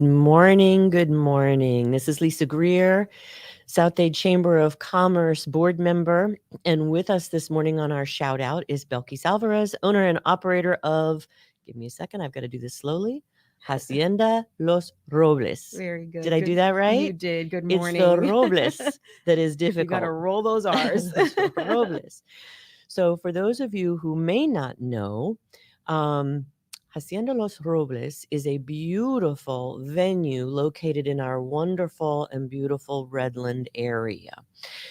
morning. Good morning. This is Lisa Greer, South Dade Chamber of Commerce board member. And with us this morning on our shout out is Belkis Alvarez, owner and operator of, give me a second, I've got to do this slowly, Hacienda Los Robles. Very good. Did I do that right? You did. Good It's morning. the Robles that is difficult. You got to roll those R's. Robles. So for those of you who may not know, Hacienda Los Robles is a beautiful venue located in our wonderful and beautiful Redland area.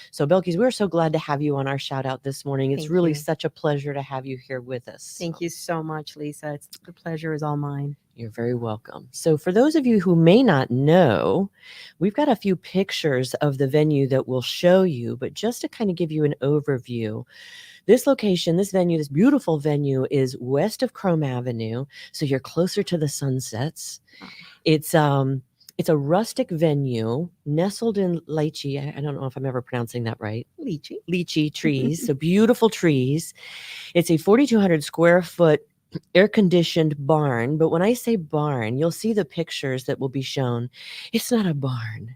So, Belkis, we're so glad to have you on our shout out this morning. It's Thank really you. such a pleasure to have you here with us. Thank you so much, Lisa. The pleasure is all mine. You're very welcome. So, for those of you who may not know, we've got a few pictures of the venue that we'll show you, but just to kind of give you an overview, this location, this venue, this beautiful venue is west of Chrome Avenue, so you're closer to the sunsets. It's a rustic venue nestled in lychee. I don't know if I'm ever pronouncing that right. Lychee trees, so beautiful trees. It's a 4,200 square foot air-conditioned barn, but when I say barn, you'll see the pictures that will be shown. It's not a barn.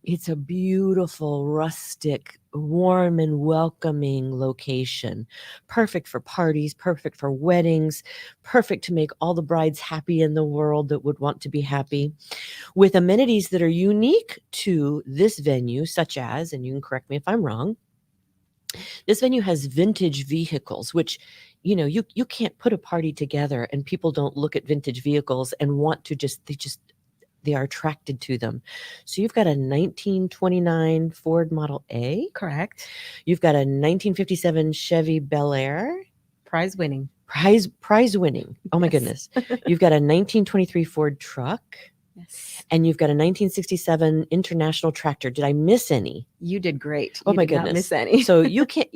It's a beautiful, rustic, warm and welcoming location. Perfect for parties, perfect for weddings, perfect to make all the brides happy in the world that would want to be happy. With amenities that are unique to this venue, such as, and you can correct me if I'm wrong, this venue has vintage vehicles, which you can't put a party together and people don't look at vintage vehicles and want to they are attracted to them. So you've got a 1929 Ford Model A. Correct. You've got a 1957 Chevy Bel Air. Prize winning. Prize winning. Oh my Yes. goodness. You've got a 1923 Ford truck. Yes. And you've got a 1967 International tractor. Did I miss any? You did great. Oh You my did not goodness. miss any. So you can't,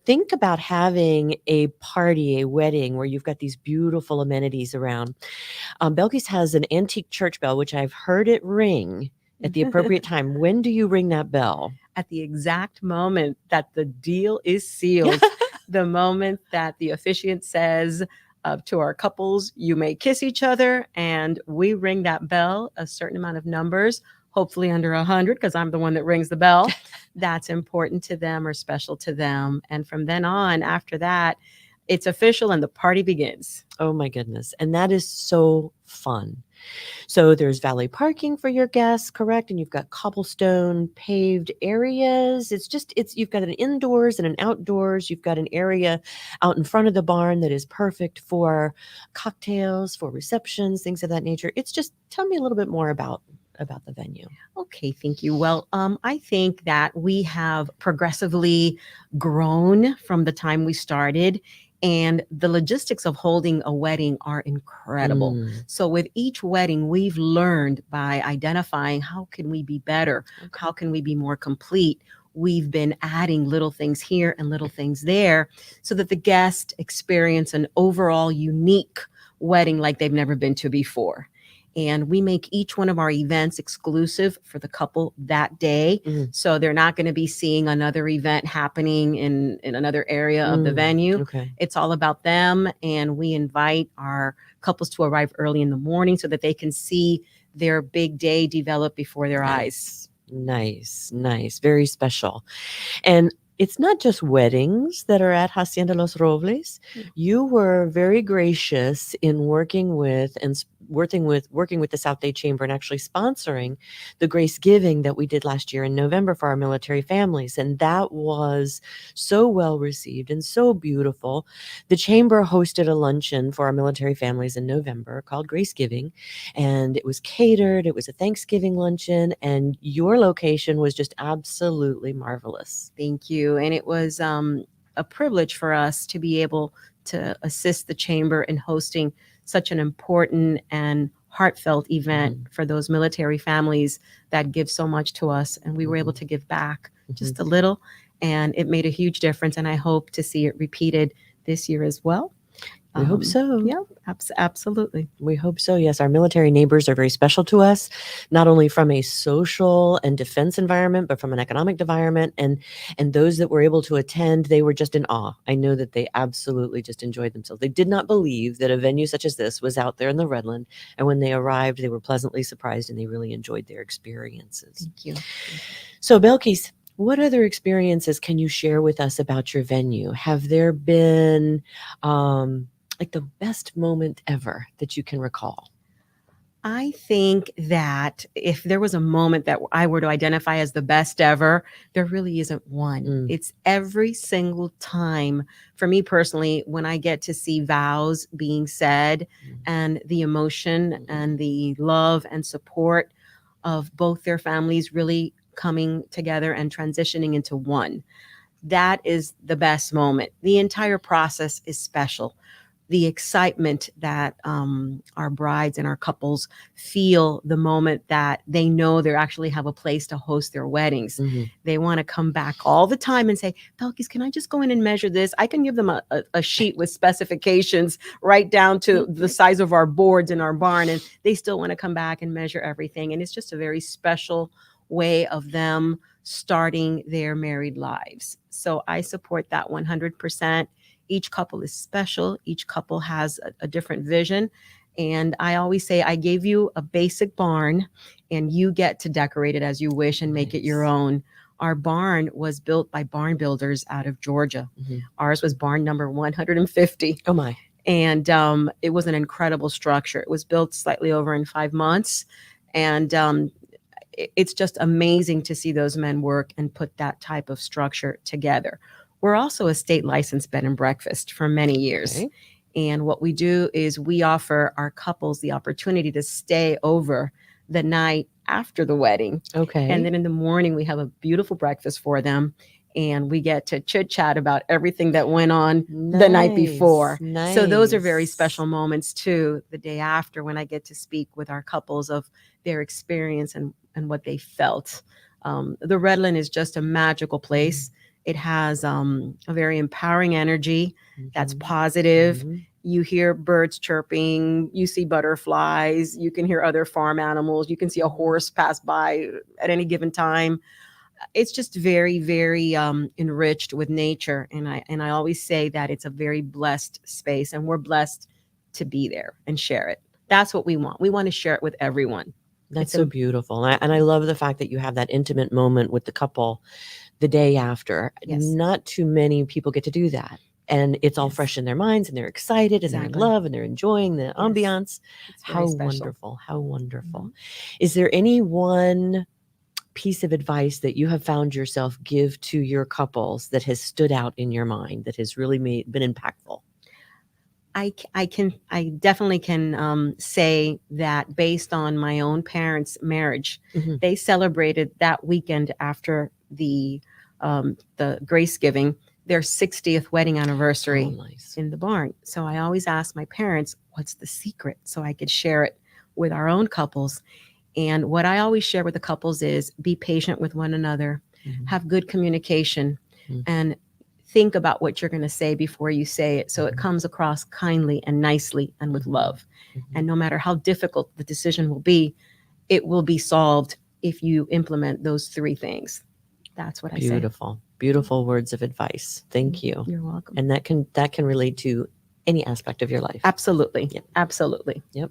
think about having a party, a wedding where you've got these beautiful amenities around. Belkis has an antique church bell, which I've heard it ring at the appropriate time. When do you ring that bell? At the exact moment that the deal is sealed, the moment that the officiant says to our couples, you may kiss each other, and we ring that bell a certain amount of numbers, hopefully under 100, because I'm the one that rings the bell. That's important to them or special to them. And from then on, after that, it's official and the party begins. Oh my goodness. And that is so fun. So there's valet parking for your guests, correct? And you've got cobblestone paved areas. You've got an indoors and an outdoors. You've got an area out in front of the barn that is perfect for cocktails, for receptions, things of that nature. Tell me a little bit more about the venue. Okay, thank you. Well, I think that we have progressively grown from the time we started, and the logistics of holding a wedding are incredible. So with each wedding, we've learned by identifying how can we be better? Okay. How can we be more complete? We've been adding little things here and little things there so that the guests experience an overall unique wedding like they've never been to before. And we make each one of our events exclusive for the couple that day. So they're not going to be seeing another event happening in another area of the venue. Okay. It's all about them. And we invite our couples to arrive early in the morning so that they can see their big day develop before their eyes. Nice. Very special. And it's not just weddings that are at Hacienda Los Robles. You were very gracious in working with the South Dade Chamber and actually sponsoring the Grace Giving that we did last year in November for our military families. And that was so well received and so beautiful. The Chamber hosted a luncheon for our military families in November called Grace Giving, and it was catered. It was a Thanksgiving luncheon, and your location was just absolutely marvelous. Thank you. And it was a privilege for us to be able to assist the Chamber in hosting such an important and heartfelt event for those military families that give so much to us. And we were able to give back just a little, and it made a huge difference. And I hope to see it repeated this year as well. We hope so. Yeah, absolutely. We hope so. Yes, our military neighbors are very special to us, not only from a social and defense environment, but from an economic environment. And those that were able to attend, they were just in awe. I know that they absolutely just enjoyed themselves. They did not believe that a venue such as this was out there in the Redland. And when they arrived, they were pleasantly surprised and they really enjoyed their experiences. Thank you. So, Belkis, what other experiences can you share with us about your venue? Have there been like the best moment ever that you can recall? I think that if there was a moment that I were to identify as the best ever, there really isn't one. Mm. It's every single time, for me personally, when I get to see vows being said and the emotion and the love and support of both their families really coming together and transitioning into one. That is the best moment. The entire process is special. The excitement that our brides and our couples feel the moment that they know they actually have a place to host their weddings. They want to come back all the time and say, Belkis, can I just go in and measure this? I can give them a sheet with specifications right down to the size of our boards in our barn, and they still want to come back and measure everything. And it's just a very special way of them starting their married lives. So I support that 100%. Each couple is special. Each couple has a different vision. And I always say, I gave you a basic barn and you get to decorate it as you wish and make it your own. Our barn was built by barn builders out of Georgia. Ours was barn number 150. Oh my. And it was an incredible structure. It was built slightly over in 5 months. And it's just amazing to see those men work and put that type of structure together. We're also a state licensed bed and breakfast for many years. Okay. And what we do is we offer our couples the opportunity to stay over the night after the wedding. Okay. And then in the morning, we have a beautiful breakfast for them. And we get to chit chat about everything that went on the night before. Nice. So those are very special moments too, the day after, when I get to speak with our couples of their experience and what they felt. The Redland is just a magical place. It has a very empowering energy that's positive. You hear birds chirping, you see butterflies, you can hear other farm animals, you can see a horse pass by at any given time. It's just very, very enriched with nature. And I always say that it's a very blessed space, and we're blessed to be there and share it. That's what we want. We want to share it with everyone. That's so beautiful. And I love the fact that you have that intimate moment with the couple the day after. Yes. Not too many people get to do that. And it's all fresh in their minds, and they're excited and they're in love and they're enjoying the ambiance. How wonderful. How wonderful. Is there any one piece of advice that you have found yourself give to your couples that has stood out in your mind, that has really been impactful? I definitely can say that based on my own parents' marriage, they celebrated that weekend after the grace giving, their 60th wedding anniversary in the barn. So I always ask my parents, what's the secret? So I could share it with our own couples. And what I always share with the couples is be patient with one another, have good communication, and think about what you're going to say before you say it, so it comes across kindly and nicely and with love. And no matter how difficult the decision will be, it will be solved if you implement those 3 things. That's what I say. Beautiful, beautiful words of advice. Thank you. You're welcome. And that can relate to any aspect of your life. Absolutely. Yep. Absolutely. Yep.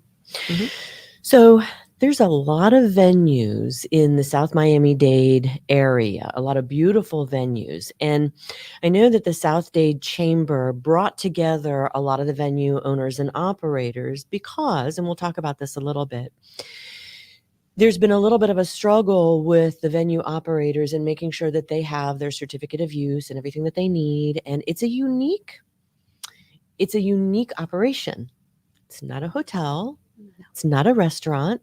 So there's a lot of venues in the South Miami-Dade area, a lot of beautiful venues. And I know that the South Dade Chamber brought together a lot of the venue owners and operators because, and we'll talk about this a little bit, there's been a little bit of a struggle with the venue operators and making sure that they have their certificate of use and everything that they need. And it's a unique operation. It's not a hotel. It's not a restaurant.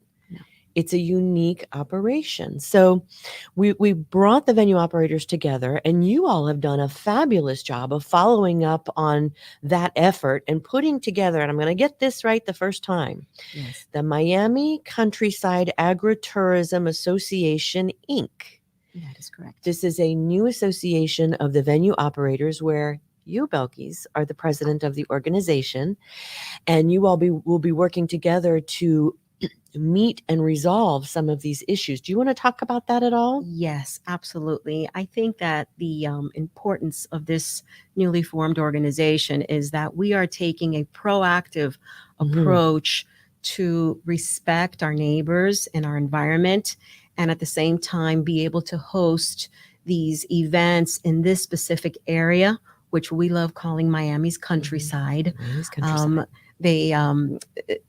It's a unique operation. So we brought the venue operators together, and you all have done a fabulous job of following up on that effort and putting together, and I'm going to get this right the first time, the Miami Countryside Agritourism Association, Inc. That is correct. This is a new association of the venue operators where You, Belkis, are the president of the organization, and you all will be working together to meet and resolve some of these issues. Do you want to talk about that at all? Yes, absolutely. I think that the importance of this newly formed organization is that we are taking a proactive Mhm. approach to respect our neighbors and our environment, and at the same time be able to host these events in this specific area, which we love calling Miami's countryside. Miami's countryside. They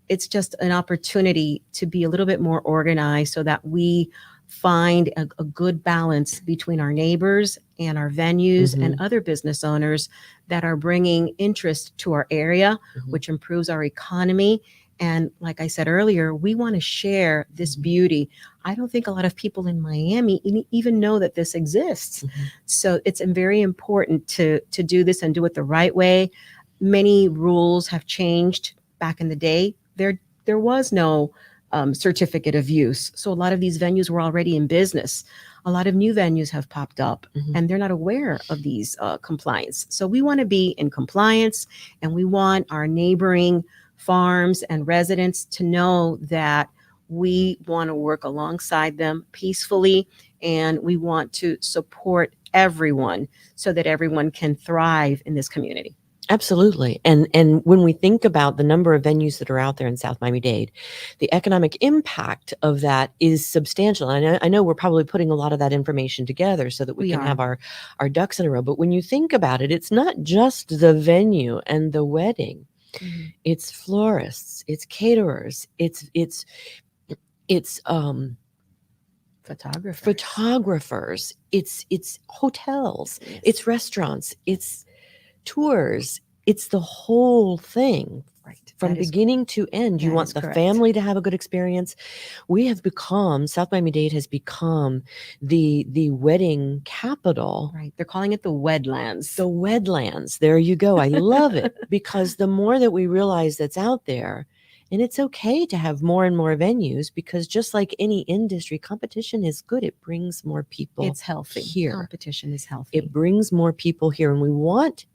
it's just an opportunity to be a little bit more organized so that we find a good balance between our neighbors and our venues and Mhm. other business owners that are bringing interest to our area, Mhm. which improves our economy. And like I said earlier, we want to share this Mhm. beauty. I don't think a lot of people in Miami even know that this exists. Mhm. So it's very important to do this and do it the right way. Many rules have changed. Back in the day, there was no certificate of use. So a lot of these venues were already in business. A lot of new venues have popped up, Mhm. and they're not aware of these compliance. So we want to be in compliance, and we want our neighboring farms and residents to know that we want to work alongside them peacefully, and we want to support everyone so that everyone can thrive in this community. Absolutely. And when we think about the number of venues that are out there in South Miami-Dade, the economic impact of that is substantial. And I know we're probably putting a lot of that information together so that we We can have are. our ducks in a row. But when you think about it, it's not just the venue and the wedding. Mhm. It's florists, it's caterers, it's Photographers. photographers, it's hotels, Yes. it's restaurants, it's tours, it's the whole thing Right. from That is beginning to end. You that want is the correct. family to have a good experience. South Miami-Dade has become the wedding capital. Right. They're calling it the Wedlands. The Wedlands. There you go. I love it because the more that we realize that's out there, and it's okay to have more and more venues because just like any industry, competition is good. It brings more people It's healthy. here. Competition is healthy. It brings more people here, and we want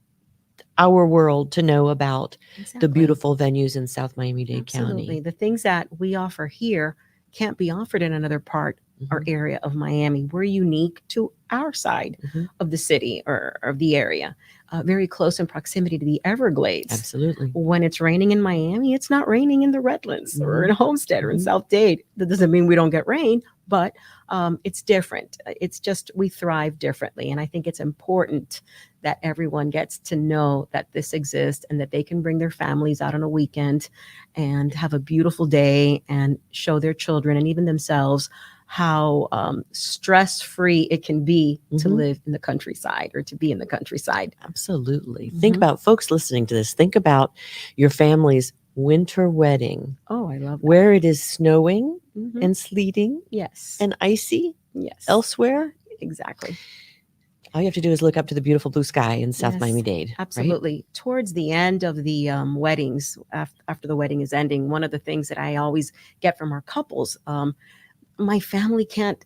our world to know about the Exactly. beautiful venues in South Miami-Dade Absolutely. County. The things that we offer here can't be offered in another part or Mhm. area of Miami. We're unique to our side Mhm. of the city or of the area, very close in proximity to the Everglades. Absolutely. When it's raining in Miami, it's not raining in the Redlands or in Mhm. Homestead or in Mhm. South Dade. That doesn't mean we don't get rain, but it's different. It's just we thrive differently. And I think it's important that everyone gets to know that this exists and that they can bring their families out on a weekend and have a beautiful day and show their children and even themselves how stress-free it can be to Mhm. live in the countryside or to be in the countryside. Absolutely. Think Mhm. about folks listening to this. Think about your family's winter wedding Oh, I love that. where it is snowing Mhm. and sleeting Yes. and icy Yes. elsewhere. Exactly. All you have to do is look up to the beautiful blue sky in South Yes, Miami-Dade, right? absolutely. Towards the end of the weddings, after the wedding is ending, one of the things that I always get from our couples, my family can't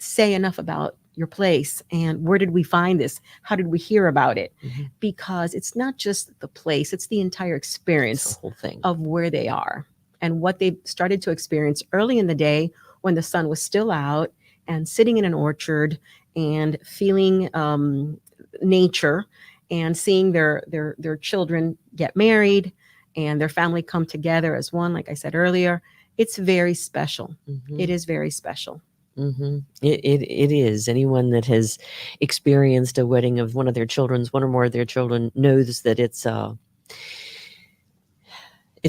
say enough about your place and where did we find this? How did we hear about it? Mhm. Because it's not just the place, it's the entire It's the experience whole thing. of where they are and what they started to experience early in the day when the sun was still out and sitting in an orchard and feeling nature and seeing their children get married and their family come together as one, like I said earlier. It's very special. Mhm. It is very special. Mhm. It is. Anyone that has experienced a wedding of one or more of their children knows that it's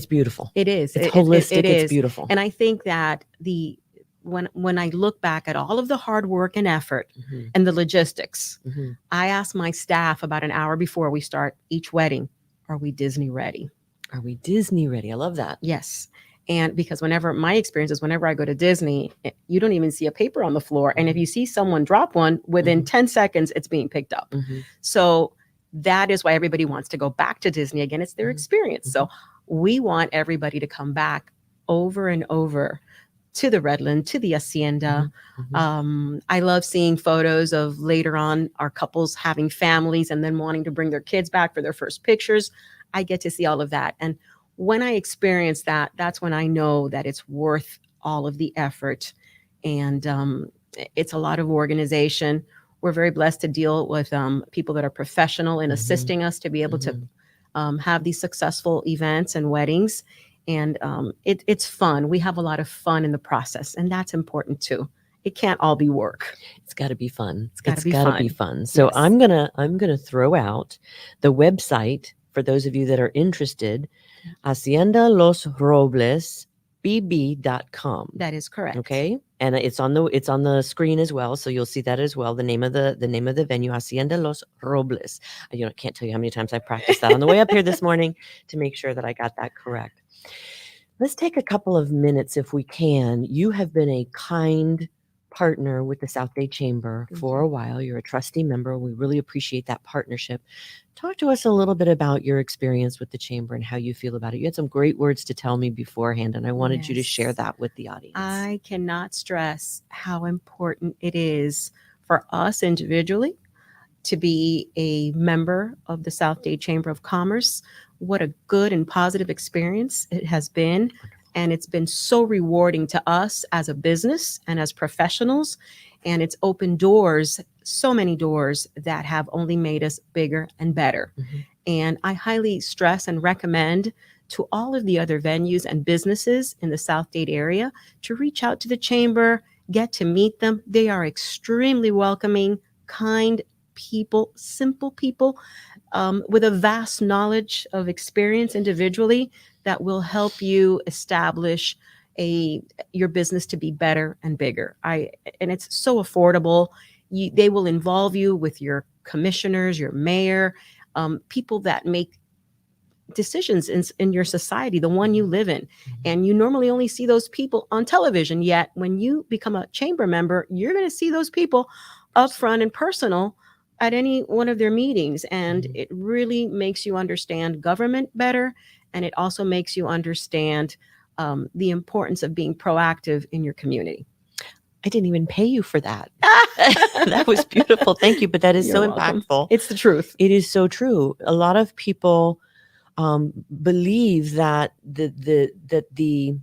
beautiful. It is. It's It holistic. It's is. beautiful. And I think that when I look back at all of the hard work and effort Mhm. and the logistics, Mhm. I ask my staff about an hour before we start each wedding, are we Disney ready? Are we Disney ready? I love that. Yes. And because whenever my experience is whenever I go to Disney, you don't even see a paper on the floor. And if Mhm. you see someone drop one, within Mhm. 10 seconds, it's being picked up. Mhm. So that is why everybody wants to go back to Disney again. It's their Mhm. experience. So we want everybody to come back over and over to the Redland, to the Hacienda. I love seeing photos of later on our couples having families and then wanting to bring their kids back for their first pictures. I get to see all of that. And when I experience that, that's when I know that it's worth all of the effort. And it's a lot of organization. We're very blessed to deal with people that are professional in assisting us to be able to have these successful events and weddings. And it's fun. We have a lot of fun in the process, and that's important too. It can't all be work. It's got to be fun. It's gotta be gotta fun. be fun. So Yes. I'm gonna throw out the website for those of you that are interested. Hacienda Los Robles bb.com. That is correct. Okay, and it's on the screen as well, so you'll see that as well. The name of the venue, Hacienda Los Robles. Can't tell you how many times I practiced that on the way up here this morning to make sure that I got that correct. Let's take a couple of minutes if we can. You have been a kind partner with the South Dade Chamber for a while. You're a trustee member. We really appreciate that partnership. Talk to us a little bit about your experience with the Chamber and how you feel about it. You had some great words to tell me beforehand, and I wanted you to share that with the audience. I cannot stress how important it is for us individually to be a member of the South Dade Chamber of Commerce. What a good and positive experience it has been. And it's been so rewarding to us as a business and as professionals. And it's opened doors, so many doors that have only made us bigger and better. And I highly stress and recommend to all of the other venues and businesses in the South Dade area to reach out to the Chamber, get to meet them. They are extremely welcoming, kind people, simple people with a vast knowledge of experience individually that will help you establish your business to be better and bigger. And it's so affordable. They will involve you with your commissioners, your mayor, people that make decisions in your society, the one you live in. And you normally only see those people on television, yet when you become a chamber member, you're going to see those people up front and personal at any one of their meetings. And it really makes you understand government better. And it also makes you understand the importance of being proactive in your community. I didn't even pay you for that. That was beautiful. Thank you. But that is You're so welcome. impactful. It's the truth. It is so true. A lot of people believe that the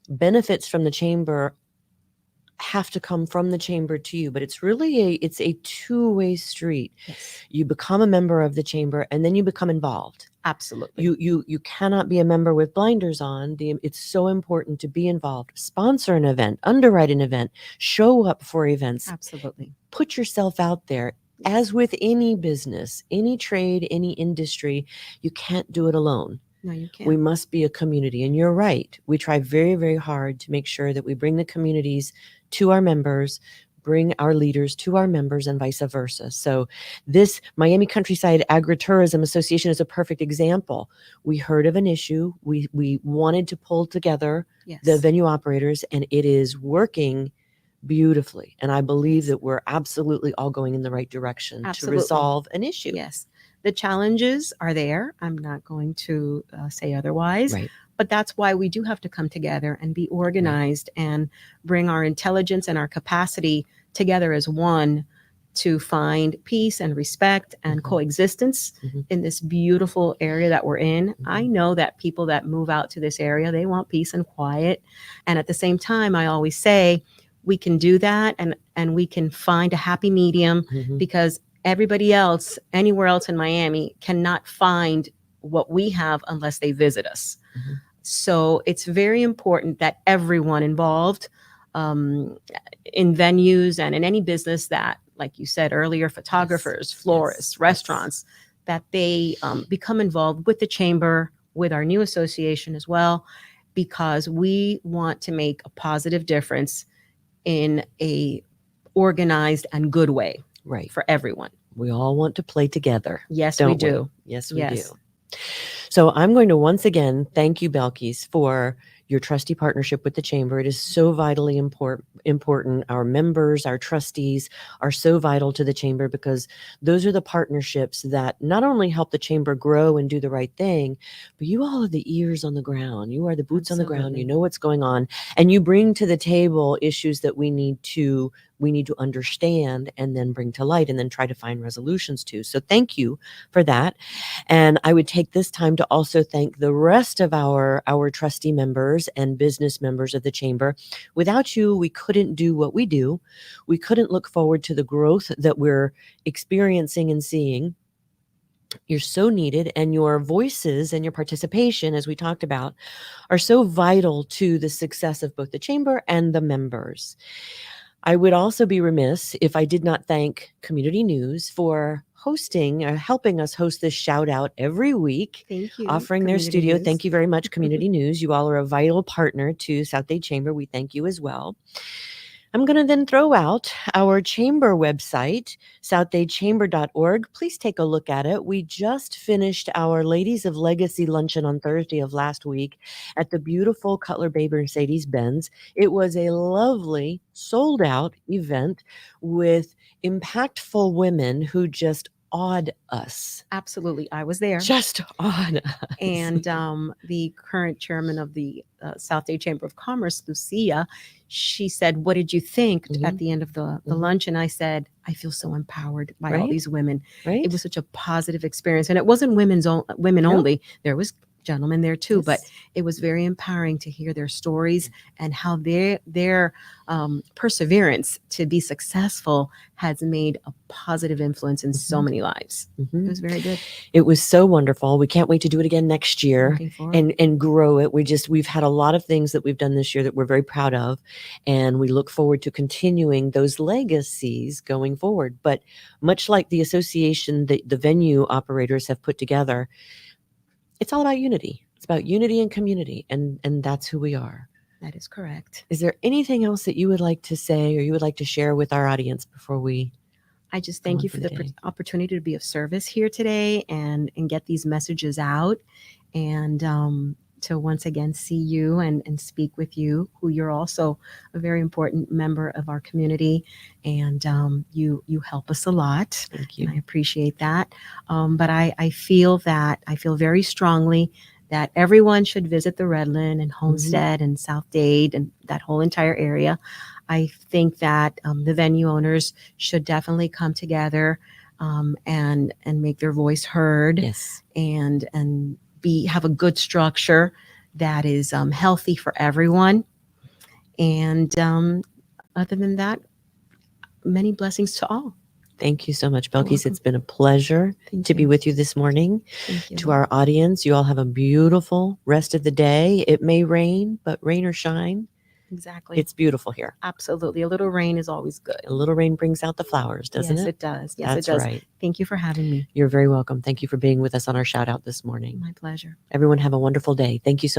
benefits from the chamber have to come from the chamber to you, but it's really it's a two-way street. Yes. You become a member of the chamber and then you become involved. Absolutely. You cannot be a member with blinders on. It's so important to be involved. Sponsor an event, underwrite an event, show up for events. Absolutely. Put yourself out there. As with any business, any trade, any industry, you can't do it alone. No, you can't. We must be a community. And you're right. We try very, very hard to make sure that we bring the communities to our members, bring our leaders to our members, and vice versa. So this Miami Countryside Agritourism Association is a perfect example. We heard of an issue. We wanted to pull together the venue operators, and it is working beautifully. And I believe that we're absolutely all going in the right direction to resolve an issue. Yes. The challenges are there. I'm not going to say otherwise. Right. But that's why we do have to come together and be organized and bring our intelligence and our capacity together as one to find peace and respect and coexistence in this beautiful area that we're in. I know that people that move out to this area, they want peace and quiet. And at the same time, I always say we can do that and we can find a happy medium because everybody else, anywhere else in Miami, cannot find what we have unless they visit us. So it's very important that everyone involved in venues and in any business that, like you said earlier, photographers, florists, restaurants, that they become involved with the chamber, with our new association as well, because we want to make a positive difference in a organized and good way for everyone. We all want to play together. Yes, we do. Yes, we do. So I'm going to once again thank you, Belkis, for your trustee partnership with the chamber. It is so vitally important important our members, our trustees are so vital to the chamber, because those are the partnerships that not only help the chamber grow and do the right thing, but you all are the ears on the ground. You are the boots on the ground. You Absolutely. know what's going on, and you bring to the table issues that we need to understand and then bring to light and then try to find resolutions to. So thank you for that. And I would take this time to also thank the rest of our trustee members and business members of the chamber. Without you, we couldn't do what we do. We couldn't look forward to the growth that we're experiencing and seeing. You're so needed, and your voices and your participation, as we talked about, are so vital to the success of both the chamber and the members. I would also be remiss if I did not thank Community News for hosting, helping us host this shout out every week, Thank you, offering their Community studio. News. Thank you very much, Community News. You all are a vital partner to South Dade Chamber. We thank you as well. I'm going to then throw out our chamber website, southdadechamber.org. Please take a look at it. We just finished our Ladies of Legacy luncheon on Thursday of last week at the beautiful Cutler Bay Mercedes-Benz. It was a lovely, sold-out event with impactful women who just awed us. Absolutely. I was there. Just awed us. And the current chairman of the South Dade Chamber of Commerce, Lucia, she said, "What did you think at the end of the lunch?" And I said, "I feel so empowered by all Right? these women." Right? It was such a positive experience. And it wasn't women No. only. There was gentlemen there too, but Yes. it was very empowering to hear their stories and how their perseverance to be successful has made a positive influence in so many lives. Mhm. It was very good. It was so wonderful. We can't wait to do it again next year Looking forward. and grow it. We've had a lot of things that we've done this year that we're very proud of, and we look forward to continuing those legacies going forward. But much like the association that the venue operators have put together, it's all about unity. It's about unity and community, and that's who we are. That is correct. Is there anything else that you would like to say or you would like to share with our audience before we I just go thank on you for for the the day? opportunity to be of service here today and get these messages out, and to once again see you and speak with you, who you're also a very important member of our community, and you help us a lot, Thank and you. I appreciate that. But I feel very strongly that everyone should visit the Redland and Homestead and South Dade and that whole entire area. I think that the venue owners should definitely come together and make their voice heard, Yes. and have a good structure that is healthy for everyone. And other than that, many blessings to all. Thank you so much, You're Belkis. welcome. It's been a pleasure Thank to be you. with you this morning. Thank you. To our audience, you all have a beautiful rest of the day. It may rain, but rain or shine, Exactly. it's beautiful here. Absolutely. A little rain is always good. A little rain brings out the flowers, doesn't Yes, it? it does. Yes, That's it does. right. Thank you for having me. You're very welcome. Thank you for being with us on our shout out this morning. My pleasure. Everyone have a wonderful day. Thank you so